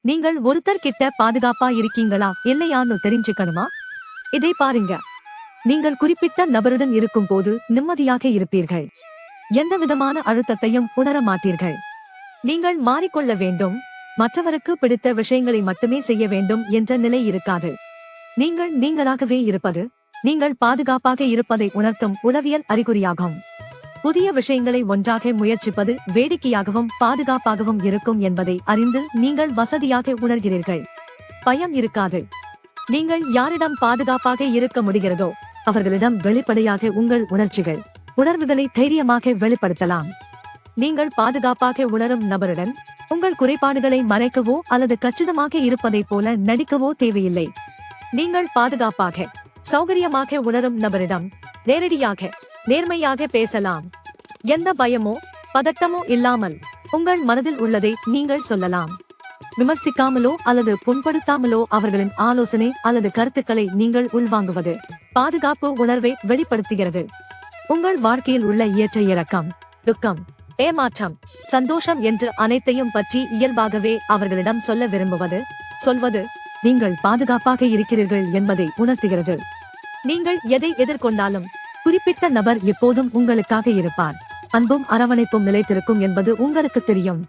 நீங்கள் ஒருத்தர் கிட்ட பாதுகாப்பா இருக்கீங்களா இல்லையான்னு தெரிஞ்சுக்கணுமா? இதை பாருங்க. நீங்கள் குறிப்பிட்ட நபருடன் இருக்கும் போது நிம்மதியாக இருப்பீர்கள். எந்த விதமான அழுத்தத்தையும் உணர மாட்டீர்கள். நீங்கள் மாறிக்கொள்ள வேண்டும், மற்றவருக்கு பிடித்த விஷயங்களை மட்டுமே செய்ய வேண்டும் என்ற நிலை இருக்காது. நீங்கள் நீங்களாகவே இருப்பது நீங்கள் பாதுகாப்பாக இருப்பதை உணர்த்தும் உளவியல் அறிகுறியாகும். புதிய விஷயங்களை ஒன்றாக முயற்சிப்பது வேடிக்கையாகவும் பாதுகாப்பாகவும் இருக்கும் என்பதை அறிந்து நீங்கள் வசதியாக உணர்கிறீர்கள். பயம் இருக்காது. நீங்கள் யாரிடம் பாதுகாப்பாக இருக்க முடிகிறதோ அவர்களிடம் வெளிப்படையாக உங்கள் உணர்வுகளை தைரியமாக வெளிப்படுத்தலாம். நீங்கள் பாதுகாப்பாக உணரும் நபருடன் உங்கள் குறைபாடுகளை மறைக்கவோ அல்லது கச்சிதமாக இருப்பதைப் போல நடிக்கவோ தேவையில்லை. நீங்கள் பாதுகாப்பாக சௌகரியமாக உணரும் நபரிடம் நேரடியாக நேர்மையாக பேசலாம். எந்த பயமோ பதட்டமோ இல்லாமல் உங்கள் மனதில் உள்ளதை நீங்கள் சொல்லலாம். விமர்சிக்காமலோ அல்லது புண்படுத்தாமலோ அவர்களின் ஆலோசனை அல்லது கருத்துக்களை நீங்கள் உள்வாங்குவது பாதுகாப்பு உணர்வை வெளிப்படுத்துகிறது. உங்கள் வாழ்க்கையில் உள்ள ஏற்ற இறக்கம், துக்கம், ஏமாற்றம், சந்தோஷம் என்று அனைத்தையும் பற்றி இயல்பாகவே அவர்களிடம் சொல்வது நீங்கள் பாதுகாப்பாக இருக்கிறீர்கள் என்பதை உணர்த்துகிறது. நீங்கள் எதை எதிர்கொண்டாலும் குறிப்பிட்ட நபர் எப்போதும் உங்களுக்காக இருப்பார். அன்பும் அரவணைப்பும் நிலைத்திருக்கும் என்பது உங்களுக்கு தெரியும்.